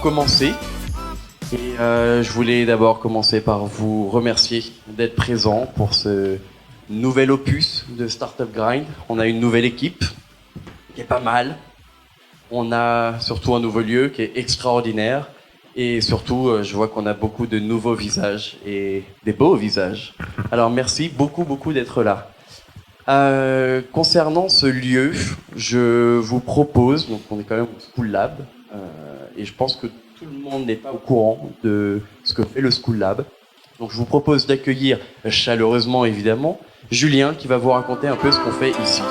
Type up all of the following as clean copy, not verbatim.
commencer. Et je voulais d'abord commencer par vous remercier d'être présent pour ce nouvel opus de Startup Grind. On a une nouvelle équipe qui est pas mal. On a surtout un nouveau lieu qui est extraordinaire. Et surtout, je vois qu'on a beaucoup de nouveaux visages et des beaux visages. Alors merci beaucoup d'être là. Concernant ce lieu, je vous propose, donc on est quand même au School Lab, et je pense que tout le monde n'est pas au courant de ce que fait le School Lab. Donc je vous propose d'accueillir chaleureusement évidemment Julien qui va vous raconter un peu ce qu'on fait ici.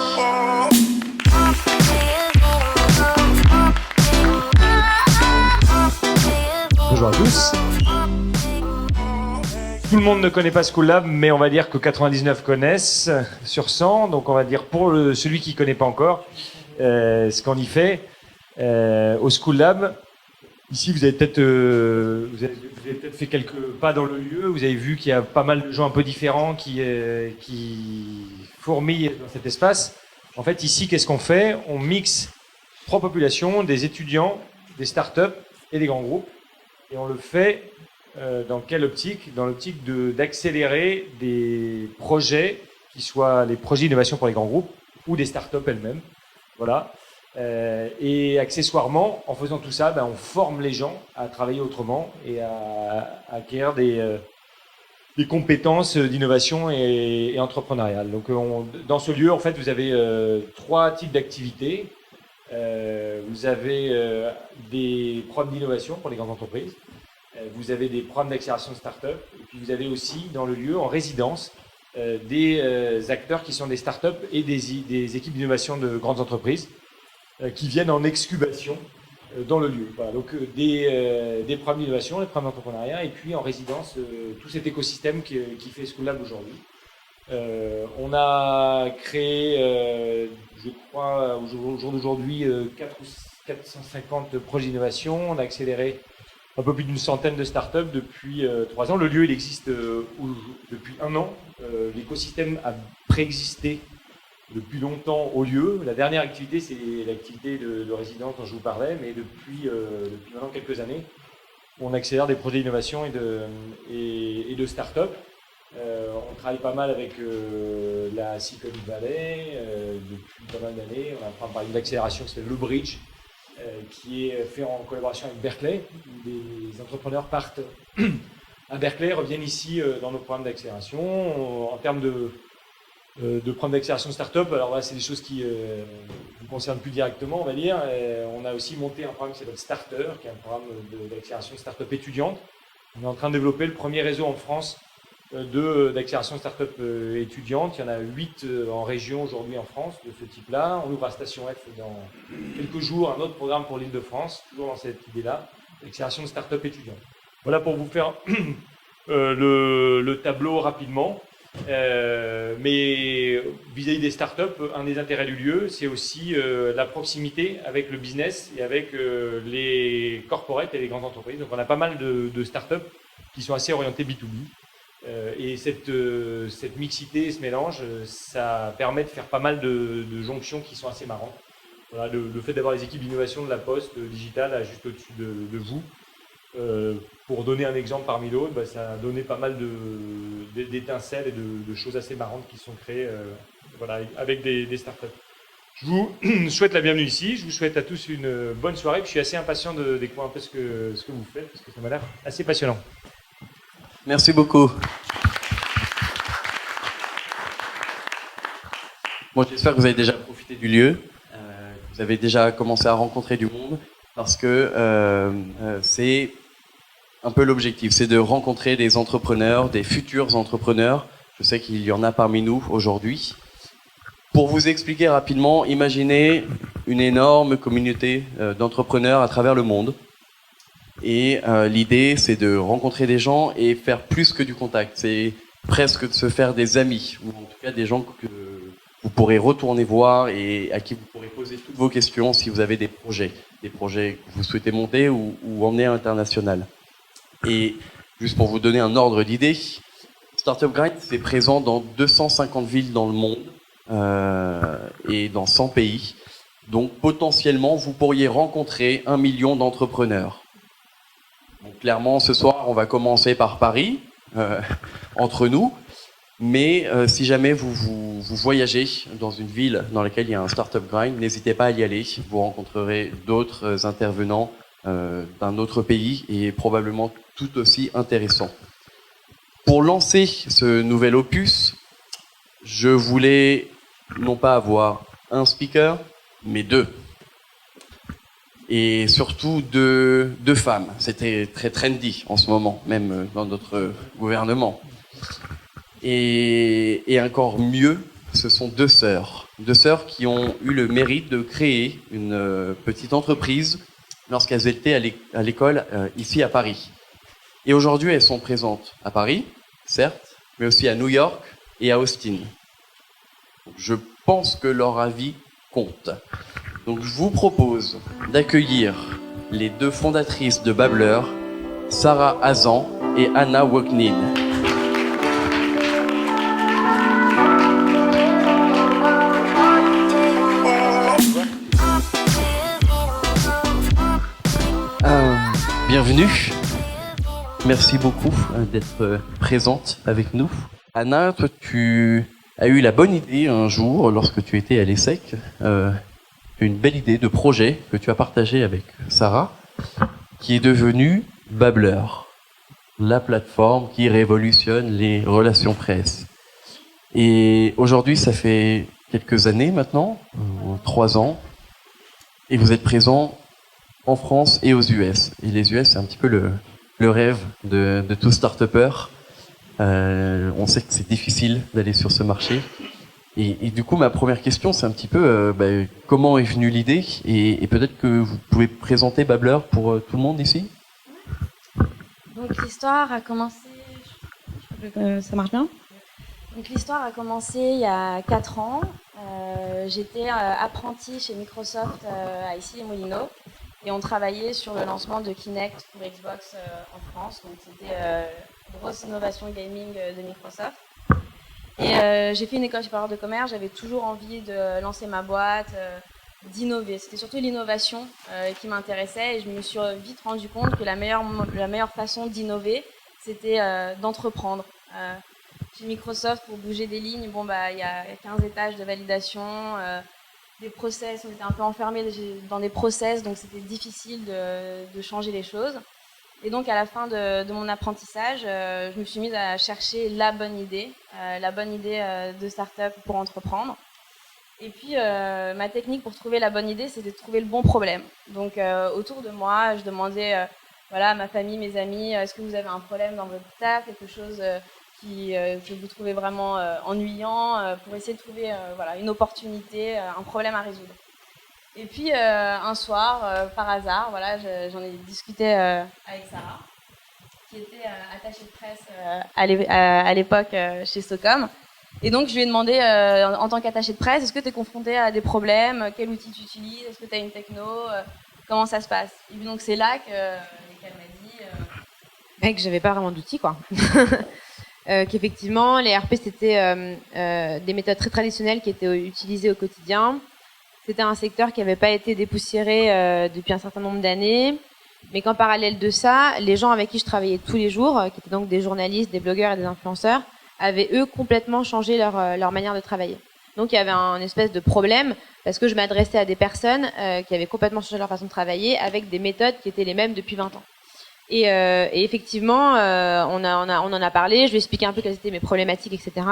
Bonjour à tous. Tout le monde ne connaît pas School Lab, mais on va dire que 99 connaissent sur 100. Donc on va dire pour celui qui ne connaît pas encore ce qu'on y fait au School Lab. Ici, vous avez peut-être fait quelques pas dans le lieu. Vous avez vu qu'il y a pas mal de gens un peu différents qui fourmillent dans cet espace. En fait, ici, qu'est-ce qu'on fait? On mixe trois populations, des étudiants, des startups et des grands groupes. Et on le fait dans quelle optique? Dans l'optique d'accélérer des projets qui soient les projets d'innovation pour les grands groupes ou des startups elles-mêmes. Voilà. Et accessoirement, en faisant tout ça, on forme les gens à travailler autrement et à acquérir des compétences d'innovation et entrepreneuriale. Donc, dans ce lieu, en fait, vous avez trois types d'activités. Vous avez des programmes d'innovation pour les grandes entreprises. Vous avez des programmes d'accélération de start-up. Et puis, vous avez aussi, dans le lieu, en résidence, des acteurs qui sont des start-up et des équipes d'innovation de grandes entreprises qui viennent en excubation dans le lieu. Voilà, donc des programmes d'innovation, des programmes d'entrepreneuriat, et puis en résidence, tout cet écosystème qui fait School Lab aujourd'hui. On a créé, je crois, au jour d'aujourd'hui, 450 projets d'innovation. On a accéléré un peu plus d'une centaine de startups depuis 3 ans. Le lieu, il existe depuis 1 an. L'écosystème a préexisté depuis longtemps au lieu. La dernière activité, c'est l'activité de résidence dont je vous parlais, mais depuis maintenant quelques années, on accélère des projets d'innovation et de start-up. On travaille pas mal avec la Silicon Valley depuis pas mal d'années. On a un programme d'accélération qui s'appelle le Bridge, qui est fait en collaboration avec Berkeley. Des entrepreneurs partent à Berkeley, reviennent ici dans nos programmes d'accélération. En termes de programmes d'accélération start-up, alors là, c'est des choses qui nous concernent plus directement, on va dire. On a aussi monté un programme qui s'appelle Starter, qui est un programme d'accélération start-up étudiante. On est en train de développer le premier réseau en France d'accélération start-up étudiante. Il y en a 8 en région aujourd'hui en France de ce type-là. On ouvre à Station F dans quelques jours un autre programme pour l'Île-de-France, toujours dans cette idée-là, d'accélération de start-up étudiante. Voilà pour vous faire le tableau rapidement. Mais vis-à-vis des startups, un des intérêts du lieu, c'est aussi la proximité avec le business et avec les corporates et les grandes entreprises. Donc on a pas mal de startups qui sont assez orientées B2B. Et cette mixité, ce mélange, ça permet de faire pas mal de jonctions qui sont assez marrantes. Voilà, le fait d'avoir les équipes d'innovation de la Poste Digital juste au-dessus de vous, pour donner un exemple parmi d'autres, ça a donné pas mal d'étincelles et de choses assez marrantes qui sont créées voilà, avec des startups. Je vous souhaite la bienvenue ici, je vous souhaite à tous une bonne soirée, puis je suis assez impatient de découvrir un peu ce que vous faites, parce que ça m'a l'air assez passionnant. Merci beaucoup. Bon, j'espère que vous avez déjà profité du lieu, que vous avez déjà commencé à rencontrer du monde, parce que c'est un peu l'objectif, c'est de rencontrer des entrepreneurs, des futurs entrepreneurs. Je sais qu'il y en a parmi nous aujourd'hui. Pour vous expliquer rapidement, imaginez une énorme communauté d'entrepreneurs à travers le monde. Et l'idée, c'est de rencontrer des gens et faire plus que du contact. C'est presque de se faire des amis, ou en tout cas des gens que vous pourrez retourner voir et à qui vous pourrez poser toutes vos questions si vous avez des projets que vous souhaitez monter ou emmener à l'international. Et juste pour vous donner un ordre d'idée, Startup Grind, c'est présent dans 250 villes dans le monde et dans 100 pays. Donc potentiellement, vous pourriez rencontrer 1 million d'entrepreneurs. Donc, clairement, ce soir, on va commencer par Paris, entre nous. Mais si jamais vous voyagez dans une ville dans laquelle il y a un Startup Grind, n'hésitez pas à y aller. Vous rencontrerez d'autres intervenants d'un autre pays et probablement tout aussi intéressants. Pour lancer ce nouvel opus, je voulais non pas avoir un speaker, mais deux. Et surtout deux femmes. C'était très trendy en ce moment, même dans notre gouvernement. Et encore mieux, ce sont deux sœurs qui ont eu le mérite de créer une petite entreprise lorsqu'elles étaient à l'école ici à Paris. Et aujourd'hui, elles sont présentes à Paris, certes, mais aussi à New York et à Austin. Je pense que leur avis compte. Donc je vous propose d'accueillir les deux fondatrices de Babbler, Sarah Hazan et Anna Woknin. Bienvenue. Merci beaucoup d'être présente avec nous. Anna, toi, tu as eu la bonne idée un jour, lorsque tu étais à l'ESSEC, une belle idée de projet que tu as partagé avec Sarah, qui est devenue Babbler, la plateforme qui révolutionne les relations presse. Et aujourd'hui, ça fait quelques années maintenant, 3 ans, et vous êtes présent en France et aux US. Et les US, c'est un petit peu le rêve de tout start-upper. On sait que c'est difficile d'aller sur ce marché. Et du coup, ma première question, c'est un petit peu comment est venue l'idée et peut-être que vous pouvez présenter Babbler pour tout le monde ici. Donc l'histoire a commencé... ça marche bien ? Donc l'histoire a commencé il y a 4 ans. J'étais apprentie chez Microsoft à Issy-les-Moulineaux. Et on travaillait sur le lancement de Kinect pour Xbox en France. Donc c'était une grosse innovation gaming de Microsoft. Et j'ai fait une école supérieure de commerce. J'avais toujours envie de lancer ma boîte, d'innover. C'était surtout l'innovation qui m'intéressait. Et je me suis vite rendu compte que la meilleure façon d'innover, c'était d'entreprendre. Chez Microsoft, pour bouger des lignes, il y a 15 étages de validation. Des process, on était un peu enfermés dans des process, donc c'était difficile de changer les choses. Et donc à la fin de mon apprentissage, je me suis mise à chercher la bonne idée de start-up pour entreprendre. Et puis ma technique pour trouver la bonne idée, c'était de trouver le bon problème. Donc autour de moi, je demandais à ma famille, mes amis, est-ce que vous avez un problème dans votre taf, quelque chose que vous trouvez vraiment ennuyant, pour essayer de trouver une opportunité, un problème à résoudre. Et puis un soir, par hasard, j'en ai discuté avec Sarah, qui était attachée de presse à l'époque chez Socom. Et donc je lui ai demandé, en tant qu'attachée de presse, est-ce que tu es confrontée à des problèmes, quel outil tu utilises, est-ce que tu as une techno, comment ça se passe. Et puis donc c'est là qu'elle m'a dit... que j'avais pas vraiment d'outils, quoi. Qu'effectivement, les RP, c'était des méthodes très traditionnelles qui étaient utilisées au quotidien. C'était un secteur qui n'avait pas été dépoussiéré depuis un certain nombre d'années, mais qu'en parallèle de ça, les gens avec qui je travaillais tous les jours, qui étaient donc des journalistes, des blogueurs et des influenceurs, avaient eux complètement changé leur manière de travailler. Donc il y avait un espèce de problème parce que je m'adressais à des personnes qui avaient complètement changé leur façon de travailler avec des méthodes qui étaient les mêmes depuis 20 ans. Et effectivement, on en a parlé, je lui ai expliqué un peu quelles étaient mes problématiques, etc.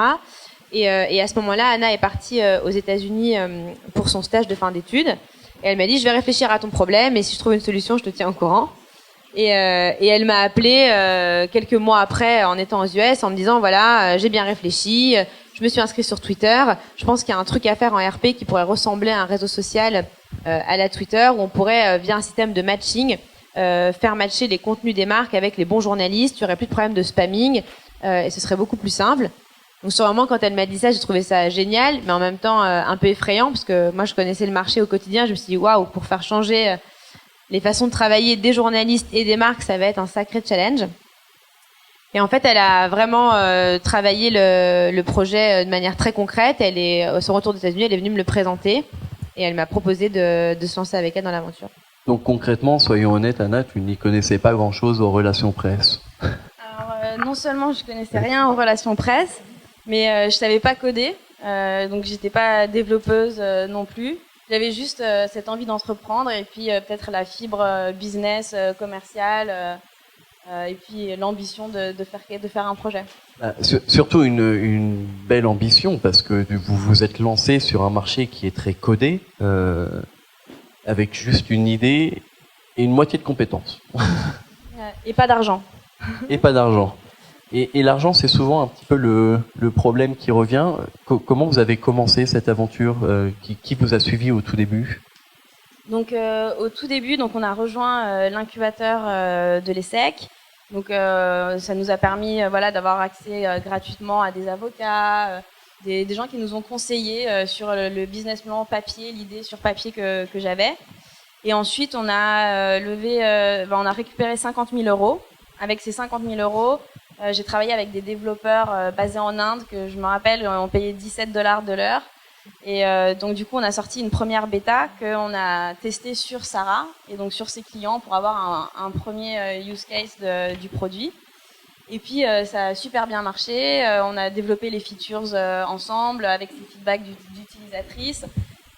Et à ce moment-là, Anna est partie aux États-Unis pour son stage de fin d'études. Et elle m'a dit, je vais réfléchir à ton problème et si je trouve une solution, je te tiens au courant. Et elle m'a appelé quelques mois après, en étant aux US, en me disant, j'ai bien réfléchi, je me suis inscrite sur Twitter. Je pense qu'il y a un truc à faire en RP qui pourrait ressembler à un réseau social à la Twitter, où on pourrait, via un système de matching, faire matcher les contenus des marques avec les bons journalistes, il n'y aurait plus de problème de spamming et ce serait beaucoup plus simple. Donc sur le moment, quand elle m'a dit ça, j'ai trouvé ça génial, mais en même temps un peu effrayant, parce que moi je connaissais le marché au quotidien, je me suis dit waouh, pour faire changer les façons de travailler des journalistes et des marques, ça va être un sacré challenge. Et en fait, elle a vraiment travaillé le projet de manière très concrète. Elle est, au son retour des États-Unis, elle est venue me le présenter et elle m'a proposé de se lancer avec elle dans l'aventure. Donc concrètement, soyons honnêtes, Anna, tu n'y connaissais pas grand-chose aux relations presse. Alors, non seulement je connaissais rien aux relations presse, mais je savais pas coder, donc j'étais pas développeuse non plus. J'avais juste cette envie d'entreprendre et puis peut-être la fibre business, commerciale, et puis l'ambition de faire un projet. Surtout une belle ambition, parce que vous vous êtes lancé sur un marché qui est très codé, avec juste une idée et une moitié de compétences. Et pas d'argent. Et pas d'argent. Et l'argent, c'est souvent un petit peu le problème qui revient. Comment vous avez commencé cette aventure? Qui vous a suivi au tout début? Donc au tout début, donc on a rejoint l'incubateur de l'ESSEC. Donc ça nous a permis voilà, d'avoir accès gratuitement à des avocats, des gens qui nous ont conseillé sur le business plan papier, l'idée sur papier que j'avais. Et ensuite, on a on a récupéré 50 000 euros. Avec ces 50 000 euros, j'ai travaillé avec des développeurs basés en Inde, que je me rappelle, on payait $17 de l'heure. Et donc du coup, on a sorti une première bêta qu'on a testée sur Sarah et donc sur ses clients pour avoir un premier use case du produit. Et puis ça a super bien marché. On a développé les features ensemble avec ces feedbacks d'utilisatrices.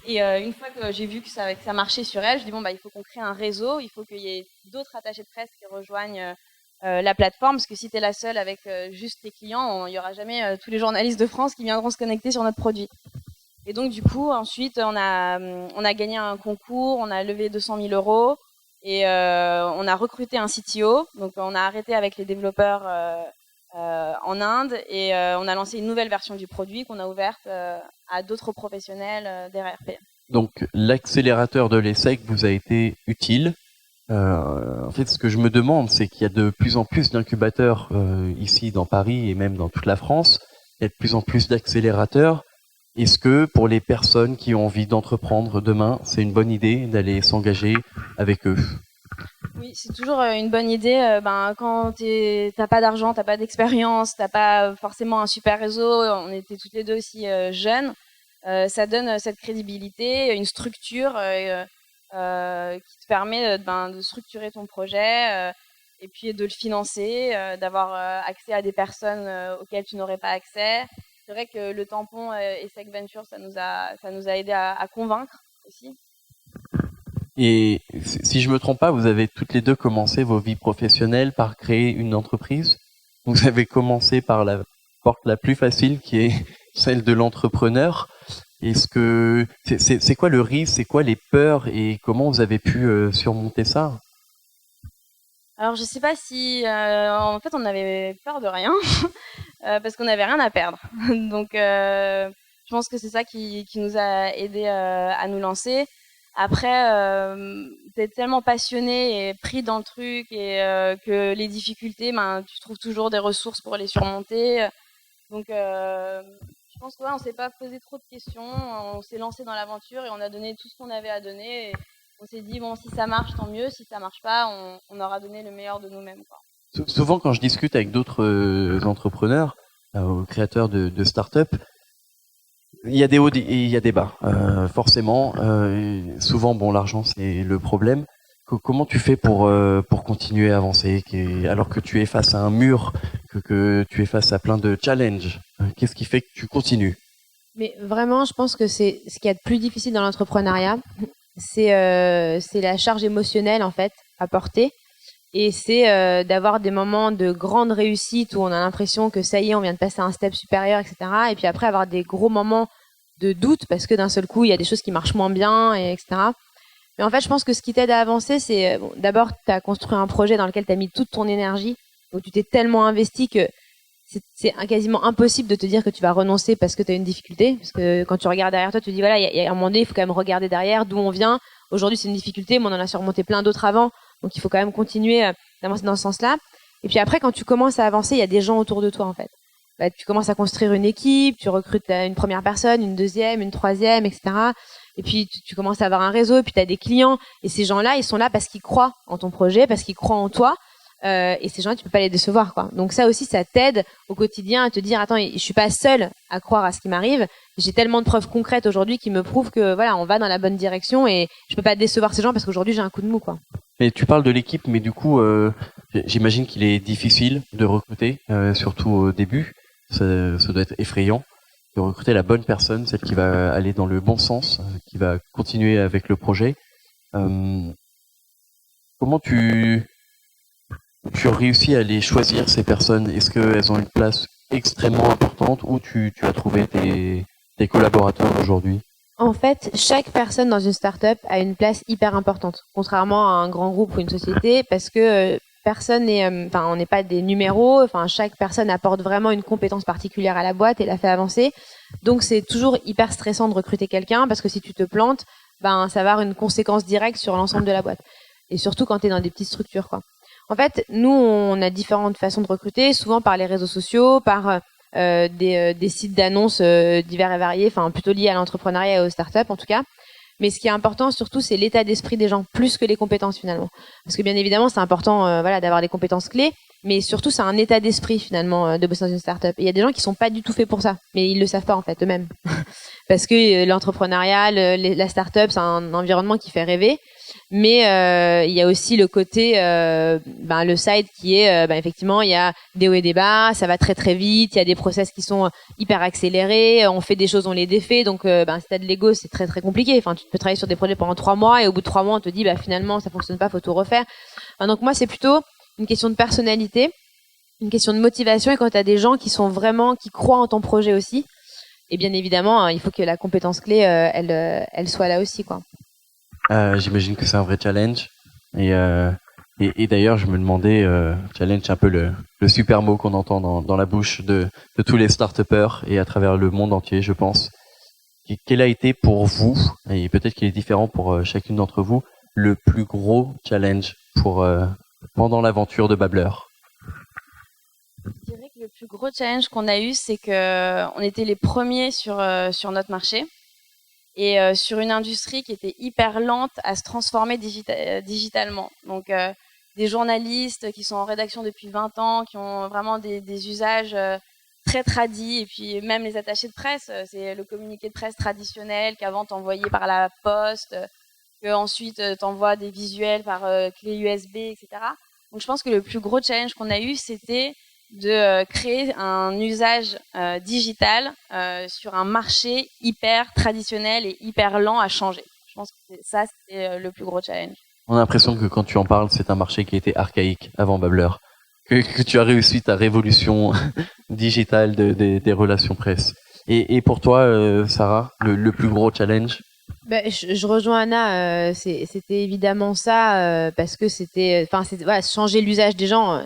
Et une fois que j'ai vu que ça marchait sur elle, je dis bon bah il faut qu'on crée un réseau, il faut qu'il y ait d'autres attachés de presse qui rejoignent la plateforme, parce que si tu es la seule avec juste tes clients, il n'y aura jamais tous les journalistes de France qui viendront se connecter sur notre produit. Et donc du coup, ensuite, on a gagné un concours, on a levé 200 000 euros et on a recruté un CTO. Donc on a arrêté avec les développeurs en Inde et on a lancé une nouvelle version du produit qu'on a ouverte à d'autres professionnels des RRP. Donc l'accélérateur de l'ESSEC vous a été utile. En fait, ce que je me demande, c'est qu'il y a de plus en plus d'incubateurs ici dans Paris et même dans toute la France. Il y a de plus en plus d'accélérateurs. Est-ce que pour les personnes qui ont envie d'entreprendre demain, c'est une bonne idée d'aller s'engager avec eux? Oui, c'est toujours une bonne idée. Quand t'as pas d'argent, t'as pas d'expérience, t'as pas forcément un super réseau, on était toutes les deux aussi jeunes, ça donne cette crédibilité, une structure qui te permet de structurer ton projet et puis de le financer, d'avoir accès à des personnes auxquelles tu n'aurais pas accès. C'est vrai que le tampon ESSEC Venture, ça nous a aidé à convaincre aussi. Et si je me trompe pas, vous avez toutes les deux commencé vos vies professionnelles par créer une entreprise. Vous avez commencé par la porte la plus facile, qui est celle de l'entrepreneur. Est-ce que c'est quoi le risque, c'est quoi les peurs et comment vous avez pu surmonter ça? Alors je sais pas si en fait on avait peur de rien parce qu'on n'avait rien à perdre. Donc je pense que c'est ça qui nous a aidé à nous lancer. Après t'es tellement passionné et pris dans le truc et que les difficultés, tu trouves toujours des ressources pour les surmonter. Donc je pense qu'on s'est pas posé trop de questions, on s'est lancé dans l'aventure et on a donné tout ce qu'on avait à donner. Et on s'est dit, bon, si ça marche, tant mieux. Si ça marche pas, on aura donné le meilleur de nous-mêmes, quoi. Souvent, quand je discute avec d'autres entrepreneurs, créateurs de start-up, il y a des hauts et il y a des bas. Forcément, souvent, bon, l'argent, c'est le problème. Comment tu fais pour continuer à avancer, alors que tu es face à un mur, que tu es face à plein de challenges? Qu'est-ce qui fait que tu continues? Mais vraiment, je pense que c'est ce qu'il y a de plus difficile dans l'entrepreneuriat. C'est la charge émotionnelle en fait à porter et c'est d'avoir des moments de grande réussite où on a l'impression que ça y est, on vient de passer à un step supérieur, etc. Et puis après avoir des gros moments de doute parce que d'un seul coup il y a des choses qui marchent moins bien, et etc. Mais en fait, je pense que ce qui t'aide à avancer, c'est d'abord tu as construit un projet dans lequel tu as mis toute ton énergie, où tu t'es tellement investi que c'est quasiment impossible de te dire que tu vas renoncer parce que tu as une difficulté. Parce que quand tu regardes derrière toi, tu te dis, voilà, il y a un moment donné, il faut quand même regarder derrière d'où on vient. Aujourd'hui, c'est une difficulté, mais on en a surmonté plein d'autres avant. Donc, il faut quand même continuer d'avancer dans ce sens-là. Et puis après, quand tu commences à avancer, il y a des gens autour de toi, en fait. Tu commences à construire une équipe, tu recrutes une première personne, une deuxième, une troisième, etc. Et puis, tu commences à avoir un réseau, et puis tu as des clients. Et ces gens-là, ils sont là parce qu'ils croient en ton projet, parce qu'ils croient en toi. et ces gens-là, tu peux pas les décevoir, quoi. Donc ça aussi, ça t'aide au quotidien à te dire, attends, je suis pas seule à croire à ce qui m'arrive. J'ai tellement de preuves concrètes aujourd'hui qui me prouvent que voilà, on va dans la bonne direction et je peux pas décevoir ces gens parce qu'aujourd'hui j'ai un coup de mou, quoi. Mais tu parles de l'équipe, mais du coup, j'imagine qu'il est difficile de recruter, surtout au début. Ça doit être effrayant de recruter la bonne personne, celle qui va aller dans le bon sens, qui va continuer avec le projet. Comment tu réussis à les choisir, ces personnes? Est-ce qu'elles ont une place extrêmement importante ou tu as trouvé tes collaborateurs aujourd'hui? En fait, chaque personne dans une startup a une place hyper importante, contrairement à un grand groupe ou une société, parce que personne n'est, on n'est pas des numéros. Enfin, chaque personne apporte vraiment une compétence particulière à la boîte et la fait avancer. Donc, c'est toujours hyper stressant de recruter quelqu'un parce que si tu te plantes, ça va avoir une conséquence directe sur l'ensemble de la boîte. Et surtout quand tu es dans des petites structures, quoi. En fait, nous, on a différentes façons de recruter, souvent par les réseaux sociaux, par des sites d'annonces divers et variés, enfin plutôt liés à l'entrepreneuriat et aux startups en tout cas. Mais ce qui est important surtout, c'est l'état d'esprit des gens, plus que les compétences finalement. Parce que bien évidemment, c'est important d'avoir des compétences clés, mais surtout c'est un état d'esprit finalement de bosser dans une startup. Et il y a des gens qui sont pas du tout faits pour ça, mais ils le savent pas en fait eux-mêmes. Parce que l'entrepreneuriat, la startup, c'est un environnement qui fait rêver. Mais il y a aussi le côté le side qui est effectivement il y a des hauts et des bas, ça va très très vite, il y a des process qui sont hyper accélérés, on fait des choses, on les défait, donc si t'as de l'ego c'est très très compliqué. Enfin, tu peux travailler sur des projets pendant 3 mois et au bout de 3 mois on te dit finalement ça fonctionne pas, faut tout refaire. Donc moi c'est plutôt une question de personnalité, une question de motivation, et quand t'as des gens qui croient en ton projet aussi, et bien évidemment il faut que la compétence clé elle soit là aussi, quoi. J'imagine que c'est un vrai challenge. Et d'ailleurs, je me demandais, challenge, c'est un peu le super mot qu'on entend dans la bouche de tous les start-upers et à travers le monde entier, je pense. Quel a été pour vous, et peut-être qu'il est différent pour chacune d'entre vous, le plus gros challenge pendant l'aventure de Babbler? Je dirais que le plus gros challenge qu'on a eu, c'est qu'on était les premiers sur notre marché. Et sur une industrie qui était hyper lente à se transformer digitalement. Donc des journalistes qui sont en rédaction depuis 20 ans, qui ont vraiment des usages très tradis, et puis même les attachés de presse, c'est le communiqué de presse traditionnel qu'avant t'envoyais par la poste, qu'ensuite t'envoies des visuels par clé USB, etc. Donc je pense que le plus gros challenge qu'on a eu, c'était de créer un usage digital sur un marché hyper traditionnel et hyper lent à changer. Je pense que ça, c'était le plus gros challenge. On a l'impression que quand tu en parles, c'est un marché qui était archaïque avant Babbler. Que tu as réussi ta révolution digitale des relations presse. Et pour toi, Sarah, le plus gros challenge? Je rejoins Anna, c'était évidemment ça, parce que c'était changer l'usage des gens.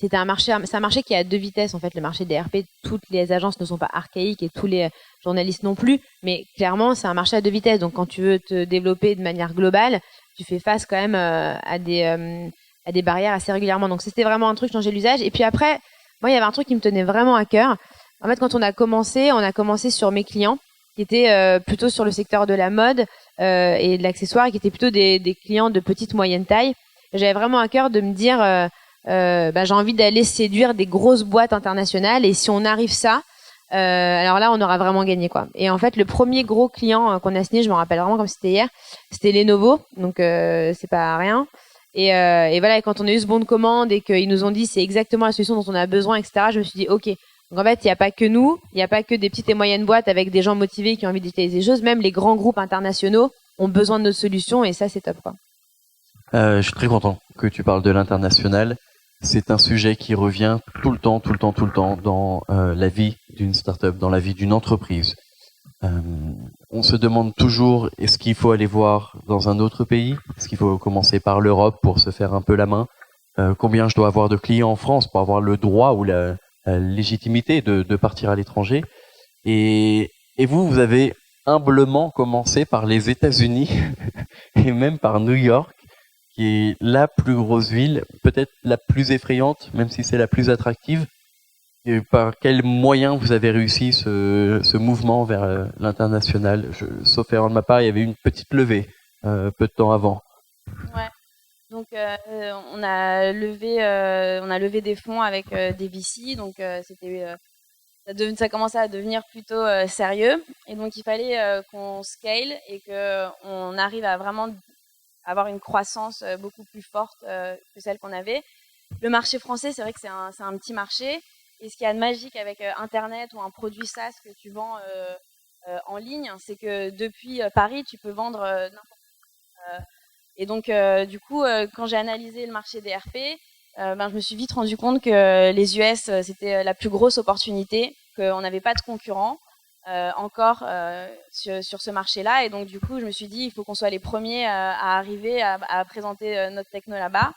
C'est un marché qui est à 2 vitesses, en fait, le marché des RP. Toutes les agences ne sont pas archaïques et tous les journalistes non plus, mais clairement, c'est un marché à 2 vitesses. Donc, quand tu veux te développer de manière globale, tu fais face quand même à des barrières assez régulièrement. Donc, c'était vraiment un truc, changer l'usage. Et puis après, moi, il y avait un truc qui me tenait vraiment à cœur. En fait, quand on a commencé sur mes clients, qui étaient plutôt sur le secteur de la mode et de l'accessoire, et qui étaient plutôt des clients de petite moyenne taille. J'avais vraiment à cœur de me dire... j'ai envie d'aller séduire des grosses boîtes internationales, et si on arrive ça, alors là on aura vraiment gagné, quoi. Et en fait le premier gros client qu'on a signé, je me rappelle vraiment comme c'était hier, c'était Lenovo, donc c'est pas rien. Et voilà, et quand on a eu ce bon de commande et qu'ils nous ont dit c'est exactement la solution dont on a besoin, etc., je me suis dit ok. Donc en fait il n'y a pas que nous, il n'y a pas que des petites et moyennes boîtes avec des gens motivés qui ont envie d'utiliser des choses, même les grands groupes internationaux ont besoin de notre solution, et ça c'est top, quoi. Je suis très content que tu parles de l'international. C'est un sujet qui revient tout le temps dans la vie d'une startup, dans la vie d'une entreprise. On se demande toujours, est-ce qu'il faut aller voir dans un autre pays? Est-ce qu'il faut commencer par l'Europe pour se faire un peu la main? Combien je dois avoir de clients en France pour avoir le droit ou la légitimité de partir à l'étranger? Et vous avez humblement commencé par les États-Unis et même par New York, qui est la plus grosse ville, peut-être la plus effrayante, même si c'est la plus attractive. Et par quels moyens vous avez réussi ce mouvement vers l'international? Sauf erreur de ma part, il y avait une petite levée peu de temps avant. Ouais. Donc, on a levé des fonds avec des VC, donc ça commençait à devenir plutôt sérieux. Et donc, il fallait qu'on scale et qu'on arrive à vraiment avoir une croissance beaucoup plus forte que celle qu'on avait. Le marché français, c'est vrai que c'est un petit marché. Et ce qu'il y a de magique avec Internet ou un produit SaaS que tu vends en ligne, c'est que depuis Paris, tu peux vendre n'importe quoi. Et donc, du coup, quand j'ai analysé le marché des RP, je me suis vite rendu compte que les US, c'était la plus grosse opportunité, qu'on n'avait pas de concurrents encore sur ce marché-là. Et donc, du coup, je me suis dit, il faut qu'on soit les premiers à arriver à présenter notre techno là-bas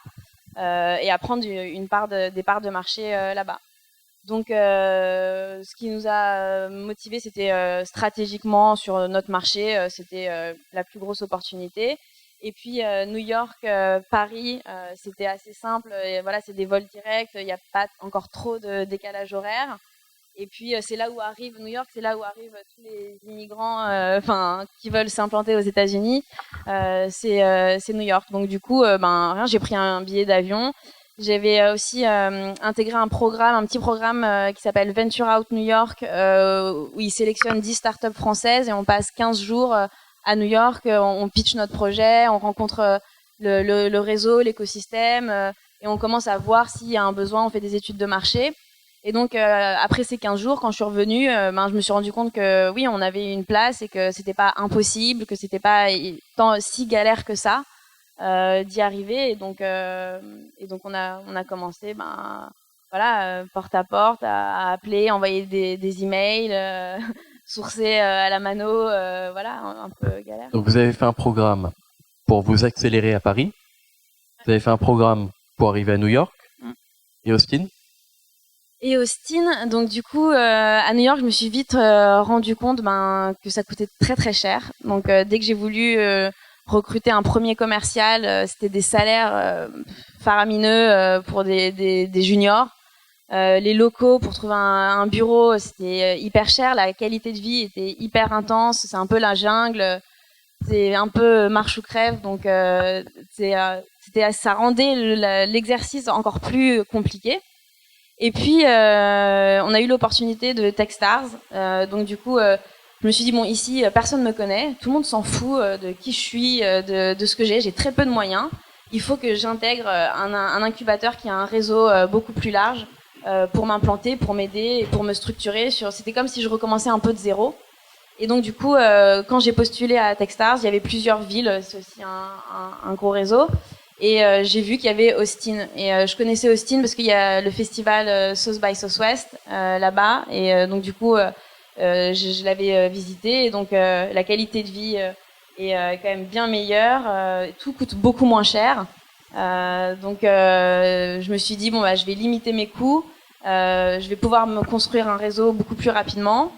et à prendre des parts de marché là-bas. Donc, ce qui nous a motivés, c'était stratégiquement sur notre marché, c'était la plus grosse opportunité. Et puis New York, Paris, c'était assez simple. Et voilà, c'est des vols directs. Il n'y a pas encore trop de décalage horaire. Et puis c'est là où arrive New York, c'est là où arrivent tous les immigrants, qui veulent s'implanter aux États-Unis. C'est New York. Donc du coup, rien, j'ai pris un billet d'avion. J'avais aussi intégré un petit programme qui s'appelle Venture Out New York, où ils sélectionnent 10 startups françaises et on passe 15 jours à New York, on pitch notre projet, on rencontre le réseau, l'écosystème, et on commence à voir s'il y a un besoin, on fait des études de marché. Et donc, après ces 15 jours, quand je suis revenue, je me suis rendu compte que oui, on avait une place et que c'était pas impossible, que c'était pas si galère que ça d'y arriver. Et donc on a commencé, porte à porte, à appeler, envoyer des emails, sourcer à la mano, un peu galère. Donc vous avez fait un programme pour vous accélérer à Paris. Vous avez fait un programme pour arriver à New York et Austin. Et Austin, donc du coup, à New York, je me suis vite rendu compte que ça coûtait très très cher. Donc dès que j'ai voulu recruter un premier commercial, c'était des salaires faramineux pour des juniors. Les locaux pour trouver un bureau, c'était hyper cher. La qualité de vie était hyper intense. C'est un peu la jungle. C'est un peu marche ou crève. Donc ça rendait l'exercice encore plus compliqué. Et puis, on a eu l'opportunité de Techstars. Donc, du coup, je me suis dit, bon, ici, personne ne me connaît. Tout le monde s'en fout de qui je suis, de ce que j'ai. J'ai très peu de moyens. Il faut que j'intègre un incubateur qui a un réseau beaucoup plus large pour m'implanter, pour m'aider et pour me structurer. C'était comme si je recommençais un peu de zéro. Et donc, du coup, quand j'ai postulé à Techstars, il y avait plusieurs villes. C'est aussi un gros réseau. Et j'ai vu qu'il y avait Austin. Et je connaissais Austin parce qu'il y a le festival South by Southwest là-bas. Et donc du coup, je l'avais visité. Et donc la qualité de vie est quand même bien meilleure. Tout coûte beaucoup moins cher. Donc je me suis dit, je vais limiter mes coûts. Je vais pouvoir me construire un réseau beaucoup plus rapidement.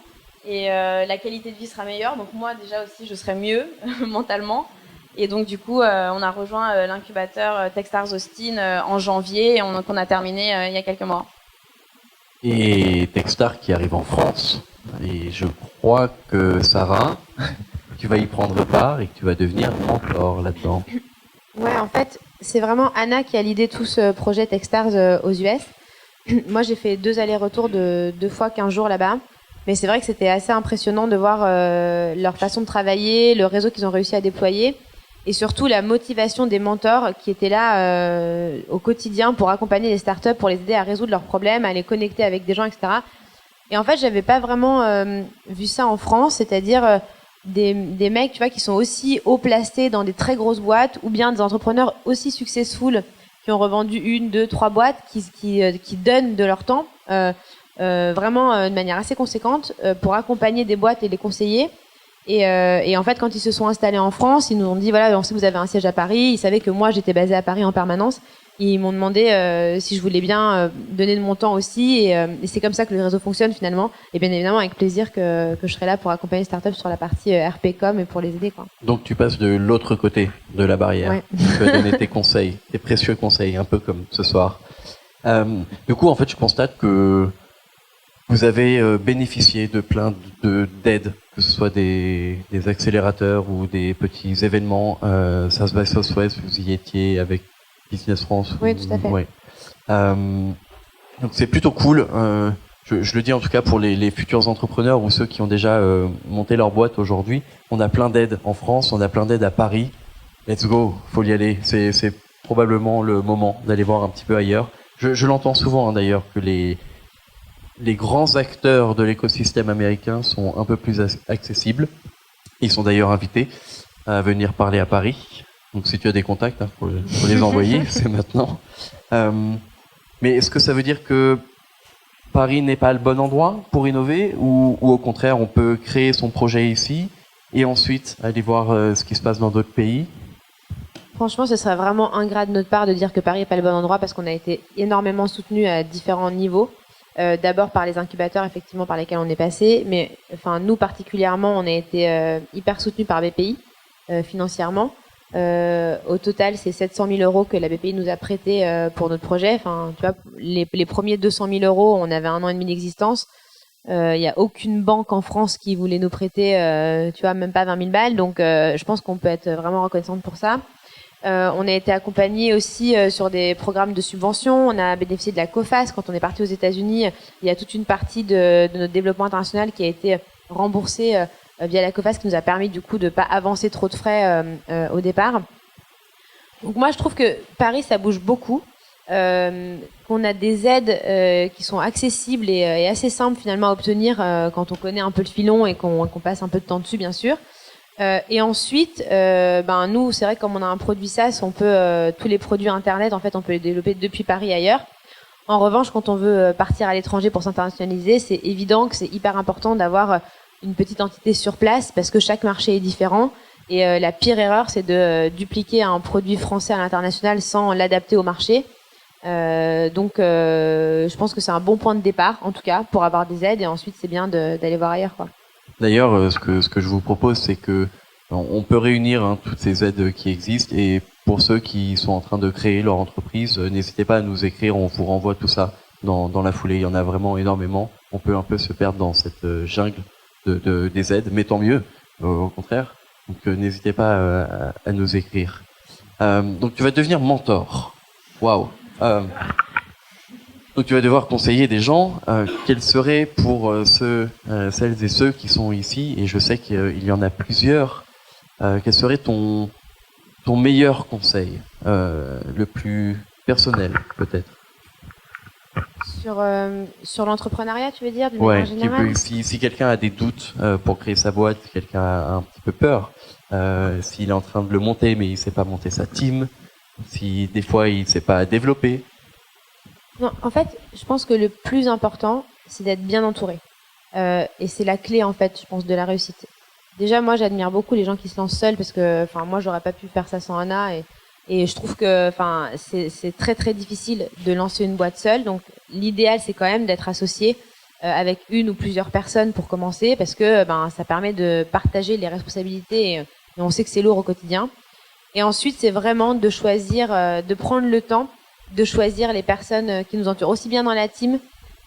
Et la qualité de vie sera meilleure. Donc moi déjà aussi, je serai mieux mentalement. Et donc du coup, on a rejoint l'incubateur Techstars Austin en janvier et on a terminé il y a quelques mois. Et Techstars qui arrive en France. Et je crois que Sarah, tu vas y prendre part et que tu vas devenir mentor là-dedans. Ouais, en fait, c'est vraiment Anna qui a l'idée de tout ce projet Techstars aux US. Moi, j'ai fait 2 allers-retours de 2 fois 15 jours là-bas. Mais c'est vrai que c'était assez impressionnant de voir leur façon de travailler, le réseau qu'ils ont réussi à déployer. Et surtout la motivation des mentors qui étaient là au quotidien pour accompagner les startups, pour les aider à résoudre leurs problèmes, à les connecter avec des gens, etc. Et en fait, j'avais pas vraiment vu ça en France, c'est-à-dire des mecs, tu vois, qui sont aussi haut placés dans des très grosses boîtes, ou bien des entrepreneurs aussi successful qui ont revendu 1, 2, 3 boîtes, qui donnent de leur temps vraiment de manière assez conséquente pour accompagner des boîtes et les conseiller. Et en fait, quand ils se sont installés en France, ils nous ont dit, voilà, on sait que vous avez un siège à Paris. Ils savaient que moi, j'étais basée à Paris en permanence. Ils m'ont demandé si je voulais bien donner de mon temps aussi. Et c'est comme ça que le réseau fonctionne finalement. Et bien évidemment, avec plaisir que je serai là pour accompagner les startups sur la partie RPcom et pour les aider, quoi. Donc tu passes de l'autre côté de la barrière. Ouais. Tu vas donner tes conseils, tes précieux conseils, un peu comme ce soir. Du coup, en fait, je constate que vous avez bénéficié de plein d'aides, que ce soit des accélérateurs ou des petits événements. South by Southwest, vous y étiez avec Business France. Oui, tout à fait. Ouais. Donc c'est plutôt cool. Je le dis en tout cas pour les futurs entrepreneurs ou ceux qui ont déjà monté leur boîte aujourd'hui. On a plein d'aides en France, on a plein d'aides à Paris. Let's go, faut y aller. C'est probablement le moment d'aller voir un petit peu ailleurs. Je l'entends souvent d'ailleurs que les grands acteurs de l'écosystème américain sont un peu plus accessibles. Ils sont d'ailleurs invités à venir parler à Paris. Donc si tu as des contacts, faut les envoyer, c'est maintenant. Mais est-ce que ça veut dire que Paris n'est pas le bon endroit pour innover ou au contraire, on peut créer son projet ici et ensuite aller voir ce qui se passe dans d'autres pays? Franchement, ce serait vraiment ingrat de notre part de dire que Paris n'est pas le bon endroit parce qu'on a été énormément soutenu à différents niveaux. D'abord par les incubateurs, effectivement, par lesquels on est passé, mais enfin nous particulièrement, on a été hyper soutenu par BPI financièrement. Au total, c'est 700 000 euros que la BPI nous a prêté pour notre projet. Enfin, tu vois, les premiers 200 000 euros, on avait 1 an et demi d'existence. Il y a aucune banque en France qui voulait nous prêter, tu vois, même pas 20 000 balles. Donc, je pense qu'on peut être vraiment reconnaissante pour ça. On a été accompagné aussi sur des programmes de subvention. On a bénéficié de la COFAS. Quand on est parti aux États-Unis, il y a toute une partie de notre développement international qui a été remboursée via la COFAS, qui nous a permis du coup de pas avancer trop de frais au départ. Donc moi, je trouve que Paris, ça bouge beaucoup. Qu'on a des aides qui sont accessibles et assez simples finalement à obtenir quand on connaît un peu le filon et qu'on passe un peu de temps dessus, bien sûr. Et ensuite, nous, c'est vrai que comme on a un produit SaaS, on peut tous les produits Internet, en fait, on peut les développer depuis Paris et ailleurs. En revanche, quand on veut partir à l'étranger pour s'internationaliser, c'est évident que c'est hyper important d'avoir une petite entité sur place parce que chaque marché est différent. Et la pire erreur, c'est de dupliquer un produit français à l'international sans l'adapter au marché. Donc, je pense que c'est un bon point de départ, en tout cas, pour avoir des aides. Et ensuite, c'est bien d'aller voir ailleurs, quoi. D'ailleurs, ce que je vous propose, c'est que on peut réunir toutes ces aides qui existent et pour ceux qui sont en train de créer leur entreprise, n'hésitez pas à nous écrire, on vous renvoie tout ça dans la foulée. Il y en a vraiment énormément. On peut un peu se perdre dans cette jungle des aides, mais tant mieux, au contraire. Donc n'hésitez pas à nous écrire. Donc tu vas devenir mentor. Waouh. Donc tu vas devoir conseiller des gens. Quels seraient pour celles et ceux qui sont ici, et je sais qu'il y en a plusieurs, quel serait ton meilleur conseil, le plus personnel peut-être? Sur l'entrepreneuriat, tu veux dire, d'une Ouais, manière générale? si quelqu'un a des doutes pour créer sa boîte, quelqu'un a un petit peu peur, s'il est en train de le monter mais il sait pas monter sa team, si des fois il sait pas développer. Non, en fait, je pense que le plus important, c'est d'être bien entouré. Et c'est la clé, en fait, je pense, de la réussite. Déjà, moi, j'admire beaucoup les gens qui se lancent seuls parce que, enfin, moi, j'aurais pas pu faire ça sans Anna et je trouve que, enfin, c'est très très difficile de lancer une boîte seule. Donc, l'idéal, c'est quand même d'être associé avec une ou plusieurs personnes pour commencer parce que, ça permet de partager les responsabilités et on sait que c'est lourd au quotidien. Et ensuite, c'est vraiment de choisir, de prendre le temps de choisir les personnes qui nous entourent, aussi bien dans la team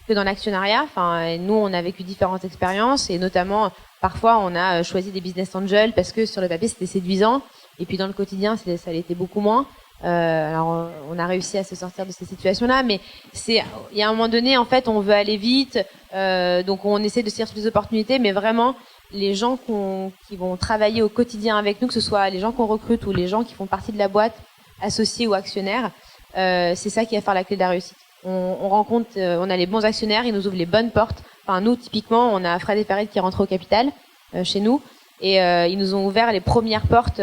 que dans l'actionnariat. Enfin, nous, on a vécu différentes expériences et notamment, parfois, on a choisi des business angels parce que sur le papier, c'était séduisant. Et puis, dans le quotidien, ça l'était beaucoup moins. Alors, on a réussi à se sortir de ces situations-là, mais il y a un moment donné, en fait, on veut aller vite, donc on essaie de saisir toutes les opportunités, mais vraiment, les gens qui vont travailler au quotidien avec nous, que ce soit les gens qu'on recrute ou les gens qui font partie de la boîte, associés ou actionnaires, c'est ça qui va faire la clé de la réussite. On rencontre, on a les bons actionnaires, ils nous ouvrent les bonnes portes. Enfin, nous, typiquement, on a Fred et Farid qui rentrent au capital chez nous, et ils nous ont ouvert les premières portes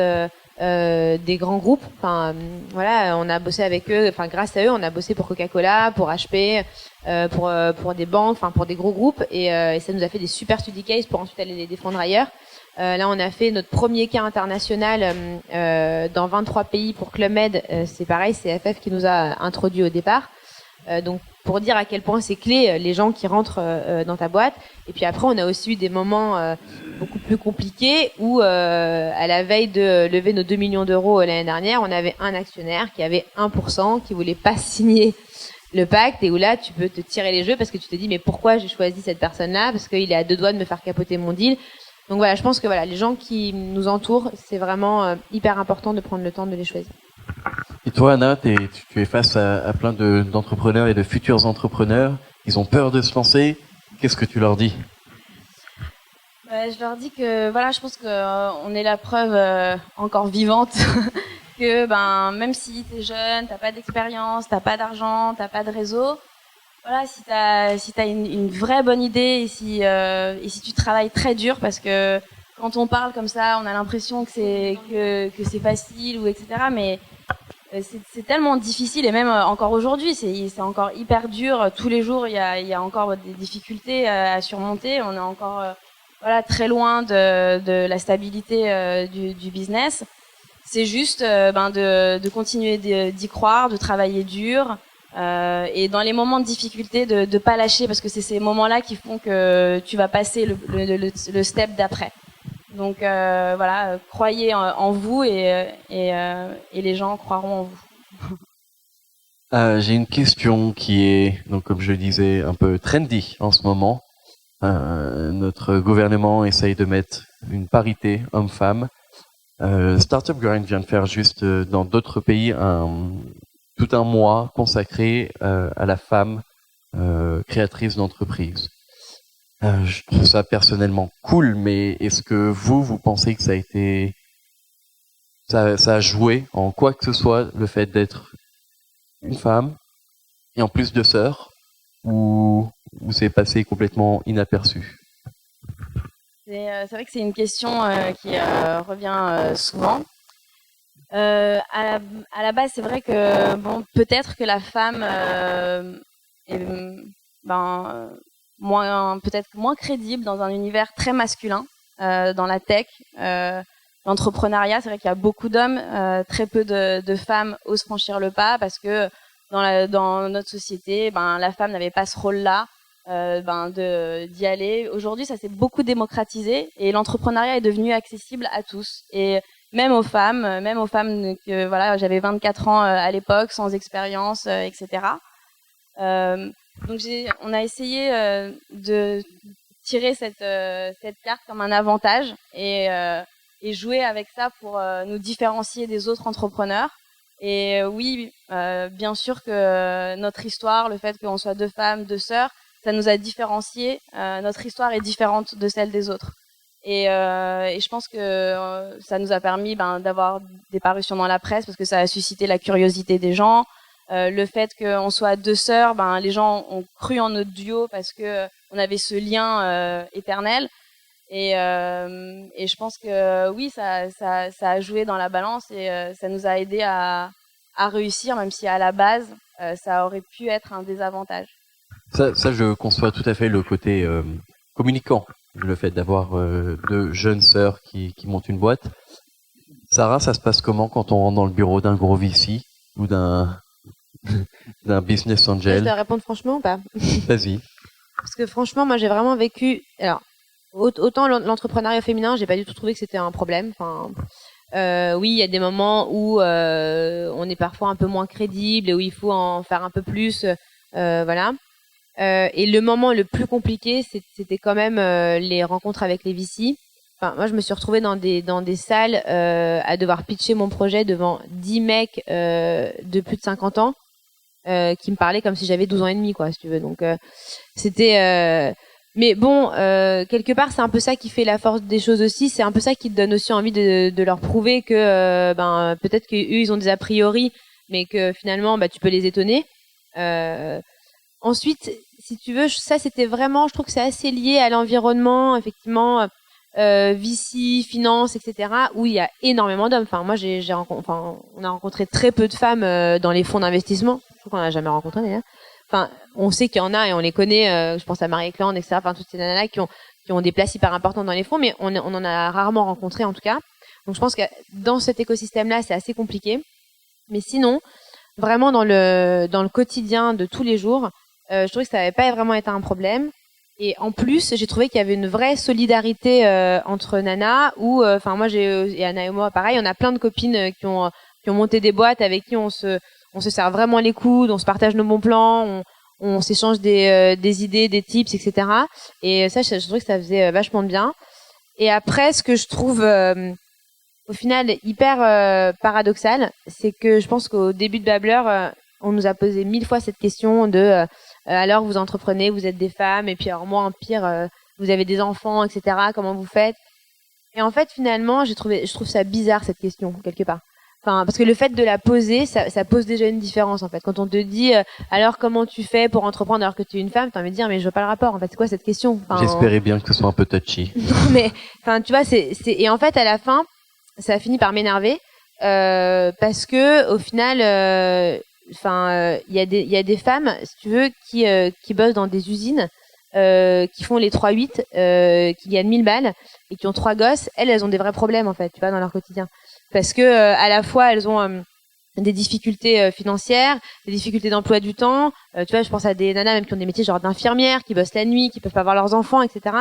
des grands groupes. Enfin, voilà, on a bossé avec eux. Enfin, grâce à eux, on a bossé pour Coca-Cola, pour HP, pour des banques, enfin pour des gros groupes, et ça nous a fait des super study cases pour ensuite aller les défendre ailleurs. Là, on a fait notre premier cas international dans 23 pays pour Club Med. C'est pareil, c'est FF qui nous a introduit au départ. Donc, pour dire à quel point c'est clé, les gens qui rentrent dans ta boîte. Et puis après, on a aussi eu des moments beaucoup plus compliqués où, à la veille de lever nos 2 millions d'euros l'année dernière, on avait un actionnaire qui avait 1%, qui voulait pas signer le pacte, et où là, tu peux te tirer les jeux parce que tu te dis, mais pourquoi j'ai choisi cette personne-là? Parce qu'il est à 2 doigts de me faire capoter mon deal. Donc voilà, je pense que voilà, les gens qui nous entourent, c'est vraiment hyper important de prendre le temps de les choisir. Et toi, Anna, tu es face à plein d'entrepreneurs et de futurs entrepreneurs. Ils ont peur de se lancer. Qu'est-ce que tu leur dis? Je leur dis que voilà, je pense qu'on est la preuve encore vivante que même si t'es jeune, t'as pas d'expérience, t'as pas d'argent, t'as pas de réseau, voilà, si t'as une vraie bonne idée et si tu travailles très dur, parce que quand on parle comme ça, on a l'impression que c'est facile ou etc. Mais c'est tellement difficile, et même encore aujourd'hui, c'est encore hyper dur. Tous les jours, il y a encore des difficultés à surmonter. On est encore voilà, très loin de la stabilité du business. C'est juste de continuer d'y croire, de travailler dur, et dans les moments de difficulté de pas lâcher, parce que c'est ces moments-là qui font que tu vas passer le step d'après. Donc voilà, croyez en vous et les gens croiront en vous. J'ai une question qui est, donc comme je le disais, un peu trendy en ce moment. Notre gouvernement essaye de mettre une parité homme-femme. Startup Grind vient de faire juste dans d'autres pays tout un mois consacré à la femme créatrice d'entreprise. Je trouve ça personnellement cool, mais est-ce que vous pensez que ça a joué en quoi que ce soit le fait d'être une femme et en plus de sœur, ou c'est passé complètement inaperçu? C'est vrai que c'est une question qui revient souvent. À la base, c'est vrai que peut-être que la femme est peut-être moins crédible dans un univers très masculin, dans la tech, l'entrepreneuriat. C'est vrai qu'il y a beaucoup d'hommes, très peu de femmes osent franchir le pas, parce que dans notre société, la femme n'avait pas ce rôle-là. D'y aller. Aujourd'hui, ça s'est beaucoup démocratisé et l'entrepreneuriat est devenu accessible à tous, et même aux femmes que voilà, j'avais 24 ans à l'époque, sans expérience, etc. Donc on a essayé de tirer cette carte comme un avantage et jouer avec ça pour nous différencier des autres entrepreneurs. Et oui, bien sûr que notre histoire, le fait qu'on soit deux femmes, deux sœurs, ça nous a différenciés. Notre histoire est différente de celle des autres. Et je pense que ça nous a permis d'avoir des parutions dans la presse, parce que ça a suscité la curiosité des gens. Le fait qu'on soit deux sœurs, les gens ont cru en notre duo parce que on avait ce lien éternel. Et je pense que oui, ça a joué dans la balance, et ça nous a aidé à réussir, même si à la base, ça aurait pu être un désavantage. Ça, je conçois tout à fait le côté communicant, le fait d'avoir deux jeunes sœurs qui montent une boîte. Sarah, ça se passe comment quand on rentre dans le bureau d'un gros VC ou d'un business angel? Je dois répondre franchement ou pas? Vas-y. Parce que franchement, moi j'ai vraiment vécu... Alors, autant l'entrepreneuriat féminin, j'ai pas du tout trouvé que c'était un problème. Enfin, oui, il y a des moments où on est parfois un peu moins crédible et où il faut en faire un peu plus. Voilà. Et le moment le plus compliqué, c'était quand même les rencontres avec les VC. Enfin, moi, je me suis retrouvée dans des salles à devoir pitcher mon projet devant 10 mecs de plus de 50 ans qui me parlaient comme si j'avais 12 ans et demi, quoi, si tu veux. Donc, c'était... Mais bon, quelque part, c'est un peu ça qui fait la force des choses aussi. C'est un peu ça qui te donne aussi envie de leur prouver que peut-être qu'eux, ils ont des a priori, mais que finalement, tu peux les étonner. Ensuite, si tu veux, ça c'était vraiment, je trouve que c'est assez lié à l'environnement, effectivement, VC, finance, etc., où il y a énormément d'hommes. Enfin, moi, on a rencontré très peu de femmes dans les fonds d'investissement. Je trouve qu'on n'a jamais rencontré d'ailleurs. Enfin, on sait qu'il y en a et on les connaît. Je pense à Marie Claude, etc. Enfin, toutes ces nanas qui ont des places hyper importantes dans les fonds, mais on en a rarement rencontré en tout cas. Donc, je pense que dans cet écosystème-là, c'est assez compliqué. Mais sinon, vraiment dans le quotidien de tous les jours, je trouvais que ça n'avait pas vraiment été un problème. Et en plus, j'ai trouvé qu'il y avait une vraie solidarité entre nanas. Où, moi, et Anna et moi, pareil, on a plein de copines qui ont monté des boîtes avec qui on se serre vraiment les coudes, on se partage nos bons plans, on s'échange des idées, des tips, etc. Et ça, je trouvais que ça faisait vachement de bien. Et après, ce que je trouve au final hyper paradoxal. C'est que je pense qu'au début de Babbler, on nous a posé 1000 fois cette question de alors vous entreprenez, vous êtes des femmes, et puis alors moi en pire, vous avez des enfants, etc. Comment vous faites? Et en fait, finalement, je trouve ça bizarre cette question quelque part. Enfin, parce que le fait de la poser, ça pose déjà une différence en fait. Quand on te dit alors comment tu fais pour entreprendre alors que tu es une femme, t'as envie de dire mais je vois pas le rapport. En fait, c'est quoi cette question? J'espérais bien que ce soit un peu touchy. Non, mais enfin, tu vois, et en fait à la fin, ça a fini par m'énerver parce que au final, il y a des femmes, si tu veux, qui bossent dans des usines. Qui font les 3-8, qui gagnent 1000 balles et qui ont 3 gosses, elles ont des vrais problèmes en fait, tu vois, dans leur quotidien. Parce que à la fois elles ont des difficultés financières, des difficultés d'emploi du temps. Tu vois, je pense à des nanas même qui ont des métiers genre d'infirmières, qui bossent la nuit, qui peuvent pas voir leurs enfants, etc.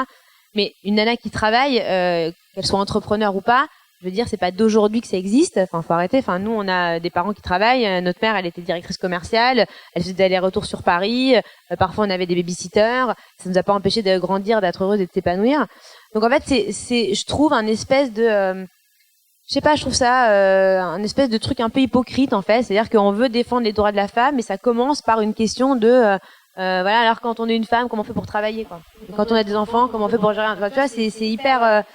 Mais une nana qui travaille, qu'elle soit entrepreneur ou pas, je veux dire, c'est pas d'aujourd'hui que ça existe. Enfin, faut arrêter. Enfin, nous, on a des parents qui travaillent. Notre mère, elle était directrice commerciale. Elle faisait des allers-retours sur Paris. Parfois, on avait des babysitters. Ça nous a pas empêché de grandir, d'être heureuse et de s'épanouir. Donc, en fait, je trouve un espèce de, je sais pas, je trouve ça un espèce de truc un peu hypocrite en fait. C'est-à-dire qu'on veut défendre les droits de la femme, mais ça commence par une question de voilà. Alors, quand on est une femme, comment on fait pour travailler, quoi? Et quand on a des enfants, comment on fait pour gérer? Enfin, tu vois, c'est hyper.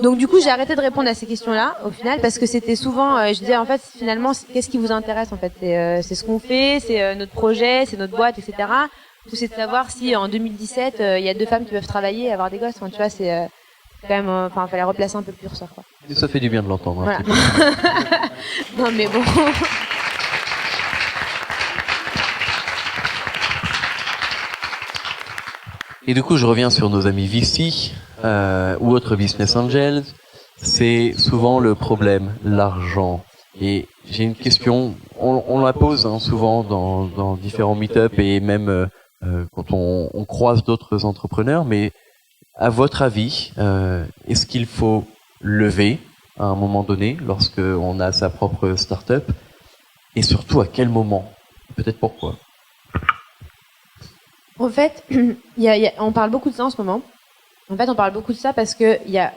Donc du coup, j'ai arrêté de répondre à ces questions-là au final parce que c'était souvent, je disais en fait finalement, qu'est-ce qui vous intéresse en fait? C'est ce qu'on fait, c'est notre projet, c'est notre boîte, etc. Ou c'est de savoir si en 2017 il y a 2 femmes qui peuvent travailler et avoir des gosses. Enfin, tu vois, c'est quand même, enfin, fallait replacer un peu le curseur, quoi. Et ça fait du bien de l'entendre. Voilà. Non mais bon. Et du coup, je reviens sur nos amis VC ou autres business angels. C'est souvent le problème, l'argent. Et j'ai une question, on la pose souvent dans différents meet-up et même quand on croise d'autres entrepreneurs. Mais à votre avis, est-ce qu'il faut lever à un moment donné lorsque on a sa propre start-up? Et surtout, à quel moment? Peut-être pourquoi? En fait, on parle beaucoup de ça en ce moment. En fait, on parle beaucoup de ça parce que il y a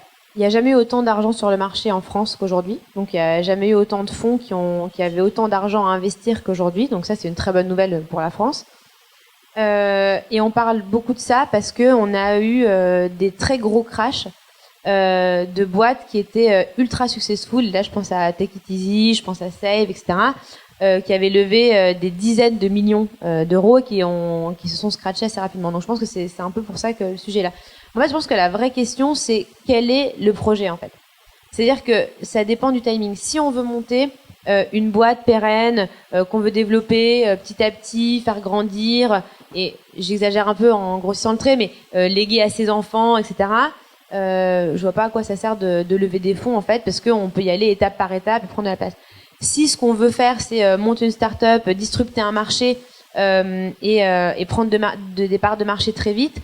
jamais eu autant d'argent sur le marché en France qu'aujourd'hui. Donc, il y a jamais eu autant de fonds qui avaient autant d'argent à investir qu'aujourd'hui. Donc, ça, c'est une très bonne nouvelle pour la France. Et on parle beaucoup de ça parce que on a eu des très gros crashs de boîtes qui étaient ultra successful. Là, je pense à Take It Easy, je pense à Save, etc. Qui avaient levé des dizaines de millions d'euros et qui se sont scratchés assez rapidement. Donc je pense que c'est un peu pour ça que le sujet est là. En fait, je pense que la vraie question, c'est quel est le projet en fait. C'est-à-dire que ça dépend du timing. Si on veut monter une boîte pérenne qu'on veut développer petit à petit, faire grandir, et j'exagère un peu en grossissant le trait, mais léguer à ses enfants, etc. Je vois pas à quoi ça sert de lever des fonds en fait, parce qu'on peut y aller étape par étape et prendre de la place. Si ce qu'on veut faire, c'est monter une start-up, disrupter un marché et prendre des parts de marché très vite,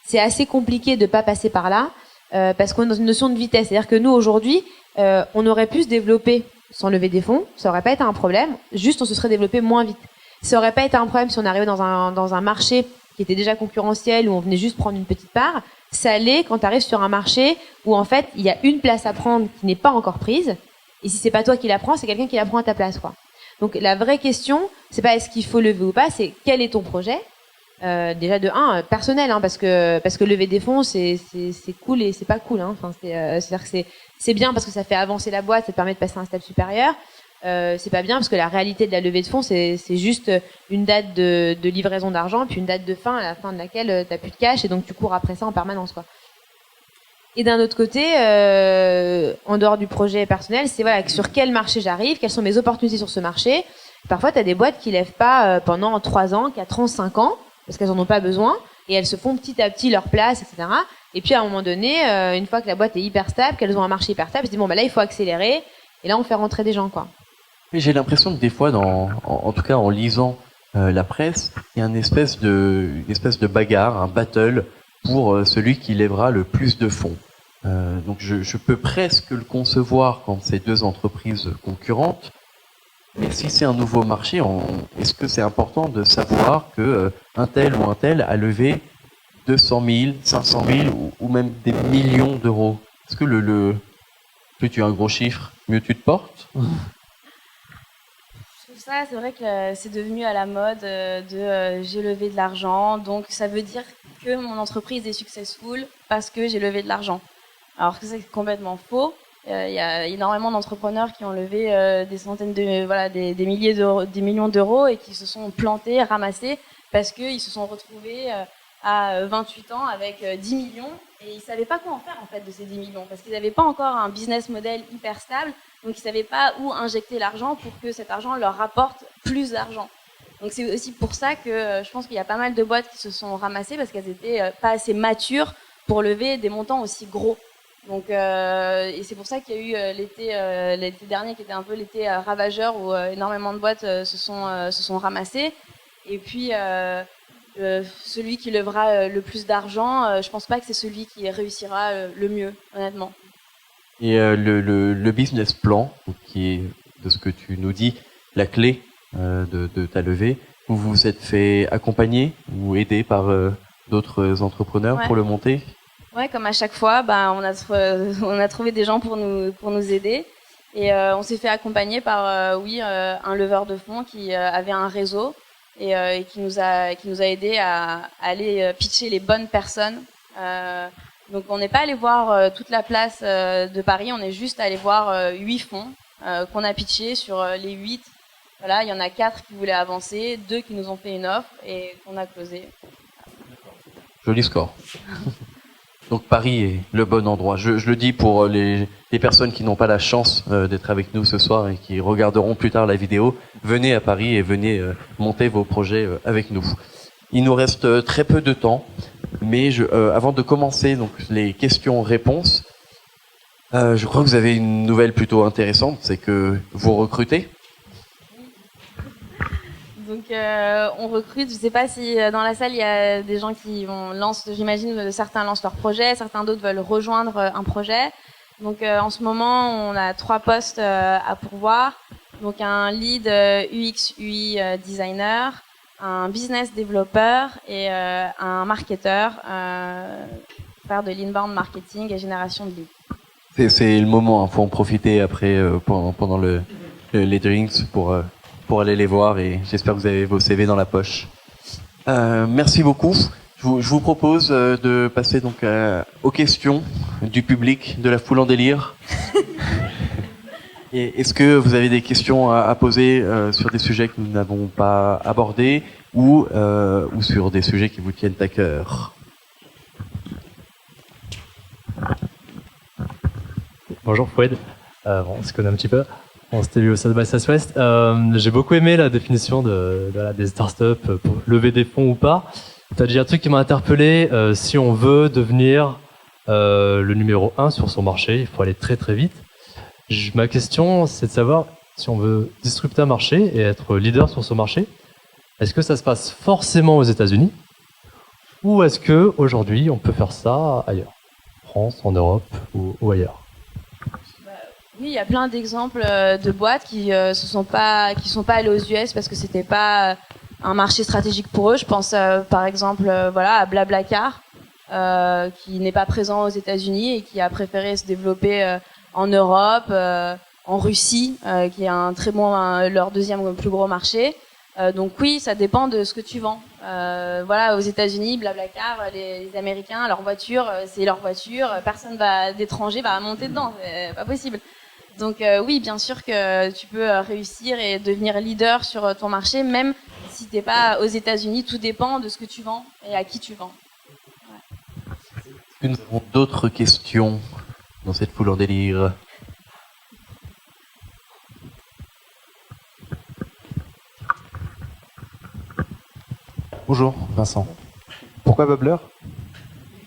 c'est assez compliqué de pas passer par là parce qu'on est dans une notion de vitesse. C'est-à-dire que nous, aujourd'hui, on aurait pu se développer sans lever des fonds, ça aurait pas été un problème, juste on se serait développé moins vite. Ça aurait pas été un problème si on arrivait dans un marché qui était déjà concurrentiel, où on venait juste prendre une petite part. Ça l'est quand tu arrives sur un marché où en fait, il y a une place à prendre qui n'est pas encore prise. Et si c'est pas toi qui la prends, c'est quelqu'un qui la prend à ta place, quoi. Donc la vraie question, c'est pas est-ce qu'il faut lever ou pas, c'est quel est ton projet. Déjà de personnel, parce que lever des fonds c'est cool et c'est pas cool. Enfin c'est-à-dire que c'est bien parce que ça fait avancer la boîte, ça te permet de passer à un stade supérieur. C'est pas bien parce que la réalité de la levée de fonds c'est juste une date de livraison d'argent puis une date de fin à la fin de laquelle t'as plus de cash et donc tu cours après ça en permanence, quoi. Et d'un autre côté, en dehors du projet personnel, c'est voilà sur quel marché j'arrive, quelles sont mes opportunités sur ce marché. Parfois, tu as des boîtes qui lèvent pas pendant 3 ans, 4 ans, 5 ans, parce qu'elles en ont pas besoin, et elles se font petit à petit leur place, etc. Et puis à un moment donné, une fois que la boîte est hyper stable, qu'elles ont un marché hyper stable, elles se disent bon bah là il faut accélérer, et là on fait rentrer des gens, quoi. Mais j'ai l'impression que des fois, en tout cas en lisant la presse, il y a une espèce de bagarre, un battle pour celui qui lèvera le plus de fonds. Donc je peux presque le concevoir quand c'est 2 entreprises concurrentes, mais si c'est un nouveau marché, est-ce que c'est important de savoir que un tel ou un tel a levé 200 000, 500 000 ou même des millions d'euros? Est-ce que plus tu as un gros chiffre, mieux tu te portes. Je trouve ça, c'est vrai que c'est devenu à la mode j'ai levé de l'argent, donc ça veut dire que mon entreprise est successful parce que j'ai levé de l'argent. Alors que c'est complètement faux. Il y a énormément d'entrepreneurs qui ont levé des centaines des milliers d'euros, des millions d'euros et qui se sont plantés, ramassés parce qu'ils se sont retrouvés à 28 ans avec 10 millions et ils ne savaient pas quoi en faire en fait de ces 10 millions parce qu'ils n'avaient pas encore un business model hyper stable, donc ils ne savaient pas où injecter l'argent pour que cet argent leur rapporte plus d'argent. Donc c'est aussi pour ça que je pense qu'il y a pas mal de boîtes qui se sont ramassées parce qu'elles n'étaient pas assez matures pour lever des montants aussi gros. Donc, et c'est pour ça qu'il y a eu l'été dernier qui était un peu l'été ravageur où énormément de boîtes se sont ramassées. Et puis celui qui lèvera le plus d'argent, je pense pas que c'est celui qui réussira le mieux, honnêtement. Et le business plan, qui est, de ce que tu nous dis, la clé de ta levée, vous vous êtes fait accompagner ou aider par d'autres entrepreneurs pour le monter? Ouais, comme à chaque fois, on a trouvé des gens pour nous aider et on s'est fait accompagner par un leveur de fonds qui avait un réseau et qui nous a aidé à aller pitcher les bonnes personnes. Donc on n'est pas allé voir toute la place de Paris, on est juste allé voir 8 fonds qu'on a pitchés sur les 8. Voilà, il y en a 4 qui voulaient avancer, 2 qui nous ont fait une offre et qu'on a closé. Joli score. Donc Paris est le bon endroit. Je le dis pour les personnes qui n'ont pas la chance d'être avec nous ce soir et qui regarderont plus tard la vidéo. Venez à Paris et venez monter vos projets avec nous. Il nous reste très peu de temps, mais avant de commencer donc les questions-réponses, je crois que vous avez une nouvelle plutôt intéressante, c'est que vous recrutez. Donc on recrute, je ne sais pas si dans la salle il y a des gens qui j'imagine certains lancent leur projet, certains d'autres veulent rejoindre un projet. Donc en ce moment on a 3 postes à pourvoir. Donc un lead UX UI designer, un business développeur et un marketeur faire de l'inbound marketing et génération de leads. C'est le moment, il faut en profiter après pendant les drinks pour aller les voir et j'espère que vous avez vos CV dans la poche. Merci beaucoup. Je vous propose de passer donc aux questions du public de la foule en délire. Et est-ce que vous avez des questions à poser sur des sujets que nous n'avons pas abordés ou sur des sujets qui vous tiennent à cœur? Bonjour Foued, on se connaît un petit peu. On s'était vu au South by Southwest. J'ai beaucoup aimé la définition des startups pour lever des fonds ou pas. Tu as dit un truc qui m'a interpellé. Si on veut devenir le numéro 1 sur son marché, il faut aller très très vite. Ma question, c'est de savoir si on veut disrupter un marché et être leader sur ce marché, est-ce que ça se passe forcément aux États-Unis ou est-ce que aujourd'hui on peut faire ça ailleurs, en France, en Europe ou ailleurs? Oui, il y a plein d'exemples de boîtes qui sont pas allées aux US parce que c'était pas un marché stratégique pour eux. Je pense par exemple à BlaBlaCar qui n'est pas présent aux États-Unis et qui a préféré se développer en Europe, en Russie qui est leur deuxième plus gros marché. Donc oui, ça dépend de ce que tu vends. Aux États-Unis, BlaBlaCar, les Américains, leur voiture, c'est leur voiture. Personne d'étranger va monter dedans, c'est pas possible. Donc oui, bien sûr que tu peux réussir et devenir leader sur ton marché, même si t'es pas aux États-Unis. Tout dépend de ce que tu vends et à qui tu vends. Ouais. Est-ce que nous avons d'autres questions dans cette foule en délire? Bonjour, Vincent. Pourquoi Babbler?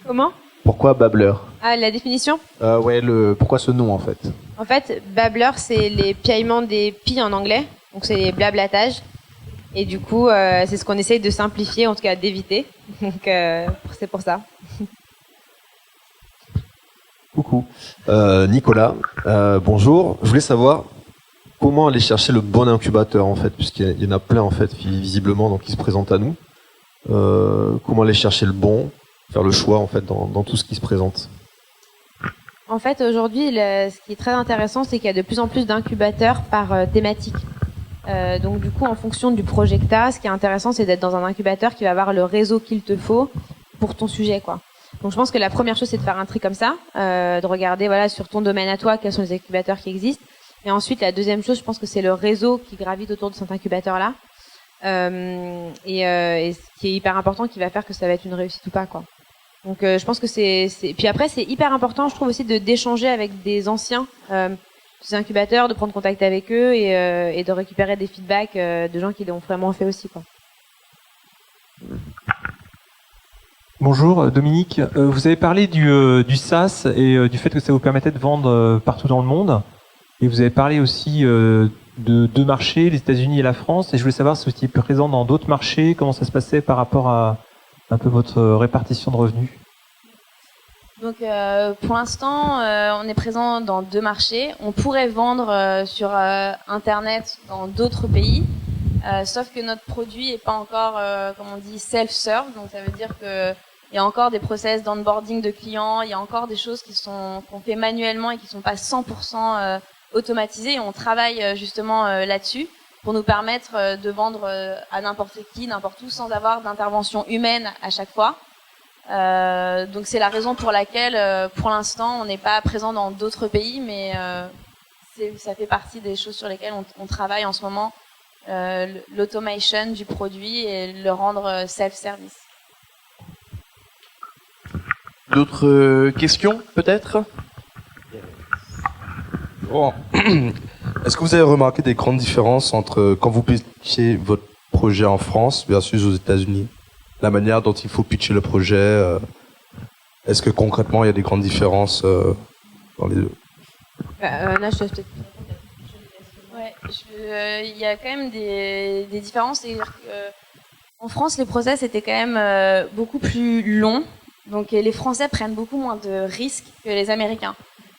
Comment? Pourquoi Babbler? Ah, la définition? Pourquoi ce nom en fait? En fait, Babbler, c'est les piaillements des pies en anglais. Donc c'est les blablatages. Et du coup, c'est ce qu'on essaye de simplifier, en tout cas d'éviter. Donc c'est pour ça. Coucou. Nicolas, bonjour. Je voulais savoir comment aller chercher le bon incubateur en fait, puisqu'il y en a plein en fait, visiblement, donc qui se présentent à nous. Comment aller chercher le bon, faire le choix en fait dans tout ce qui se présente. En fait, aujourd'hui, ce qui est très intéressant, c'est qu'il y a de plus en plus d'incubateurs par thématique. Donc du coup, en fonction du projet que tu as, ce qui est intéressant, c'est d'être dans un incubateur qui va avoir le réseau qu'il te faut pour ton sujet, quoi. Donc je pense que la première chose, c'est de faire un tri comme ça, de regarder voilà sur ton domaine à toi quels sont les incubateurs qui existent. Et ensuite, la deuxième chose, je pense que c'est le réseau qui gravite autour de cet incubateur-là. Et ce qui est hyper important, qui va faire que ça va être une réussite ou pas, quoi. Donc je pense que puis après, c'est hyper important, je trouve aussi, d'échanger avec des anciens des incubateurs, de prendre contact avec eux et de récupérer des feedbacks de gens qui l'ont vraiment fait aussi, quoi. Bonjour Dominique, vous avez parlé du SaaS et du fait que ça vous permettait de vendre partout dans le monde. Et vous avez parlé aussi de deux marchés, les États-Unis et la France. Et je voulais savoir si vous étiez présent dans d'autres marchés, comment ça se passait par rapport à un peu votre répartition de revenus. Donc pour l'instant, on est présent dans 2 marchés. On pourrait vendre sur Internet dans d'autres pays, sauf que notre produit n'est pas encore, comme on dit, self-serve. Donc ça veut dire que il y a encore des process d'onboarding de clients, il y a encore des choses qu'on fait manuellement et qui sont pas 100% automatisées. Et on travaille justement là-dessus pour nous permettre de vendre à n'importe qui, n'importe où, sans avoir d'intervention humaine à chaque fois. Donc c'est la raison pour laquelle, pour l'instant, on n'est pas présent dans d'autres pays, mais ça fait partie des choses sur lesquelles on travaille en ce moment, l'automation du produit et le rendre self-service. D'autres questions, peut-être? Bon. Est-ce que vous avez remarqué des grandes différences entre quand vous pitchez votre projet en France versus aux États-Unis? La manière dont il faut pitcher le projet, est-ce que concrètement il y a des grandes différences dans les deux? Là, je peut-être. Ouais, il y a quand même des différences. C'est-à-dire en France, les process étaient quand même beaucoup plus longs. Donc les Français prennent beaucoup moins de risques que les Américains.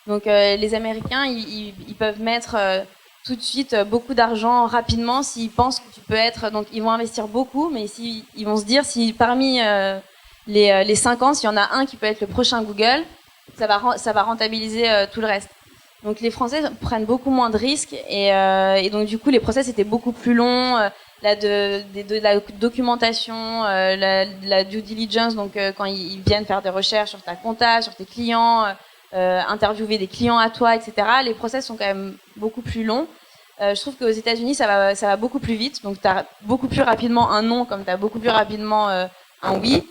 Donc les Américains, ils peuvent mettre tout de suite beaucoup d'argent rapidement s'ils pensent que tu peux être. Donc ils vont investir beaucoup, mais ils vont se dire si parmi les 50, s'il y en a un qui peut être le prochain Google, ça va rentabiliser tout le reste. Donc les Français prennent beaucoup moins de risques et donc du coup les process étaient beaucoup plus longs. De la documentation, la due diligence, donc quand ils viennent faire des recherches sur ta compta, sur tes clients, interviewer des clients à toi, etc. Les process sont quand même beaucoup plus longs. Je trouve qu'aux États-Unis, ça va beaucoup plus vite. Donc, tu as beaucoup plus rapidement un non, comme tu as beaucoup plus rapidement un oui.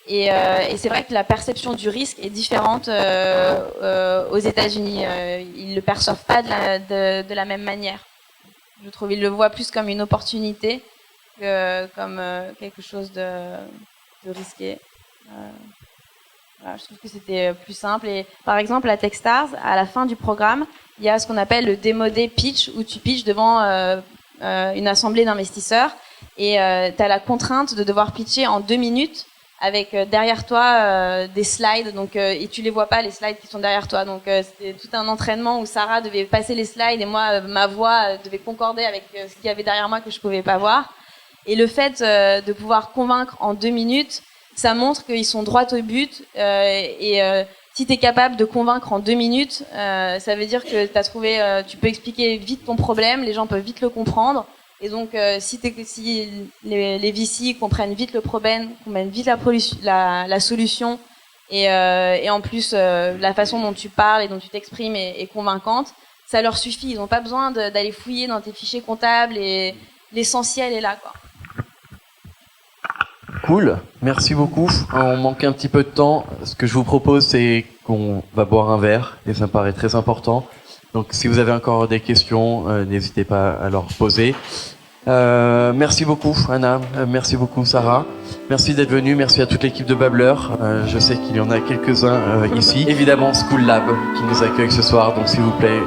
Et c'est vrai que la perception du risque est différente aux États-Unis. Ils le perçoivent pas de la même manière. Je trouve ils le voient plus comme une opportunité que comme quelque chose de risqué. Voilà, je trouve que c'était plus simple. Et par exemple, à Techstars, à la fin du programme, il y a ce qu'on appelle le Demo Day Pitch, où tu pitches devant une assemblée d'investisseurs et tu as la contrainte de devoir pitcher en 2 minutes avec derrière toi des slides, donc et tu les vois pas les slides qui sont derrière toi. Donc c'était tout un entraînement où Sarah devait passer les slides et moi ma voix devait concorder avec ce qu'il y avait derrière moi que je pouvais pas voir. Et le fait de pouvoir convaincre en 2 minutes, ça montre qu'ils sont droit au but si tu es capable de convaincre en 2 minutes, ça veut dire que tu peux expliquer vite ton problème, les gens peuvent vite le comprendre. Et donc, si les VC comprennent vite le problème, comprennent vite la solution, et en plus la façon dont tu parles et dont tu t'exprimes est convaincante, ça leur suffit. Ils n'ont pas besoin d'aller fouiller dans tes fichiers comptables et l'essentiel est là, quoi. Cool, merci beaucoup. On manque un petit peu de temps. Ce que je vous propose, c'est qu'on va boire un verre, et ça me paraît très important. Donc si vous avez encore des questions, n'hésitez pas à leur poser. Merci beaucoup Anna, merci beaucoup Sarah. Merci d'être venue, merci à toute l'équipe de Babbler. Je sais qu'il y en a quelques-uns ici. Évidemment School Lab qui nous accueille ce soir, donc s'il vous plaît,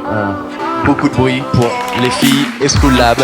beaucoup de bruit pour les filles et School Lab.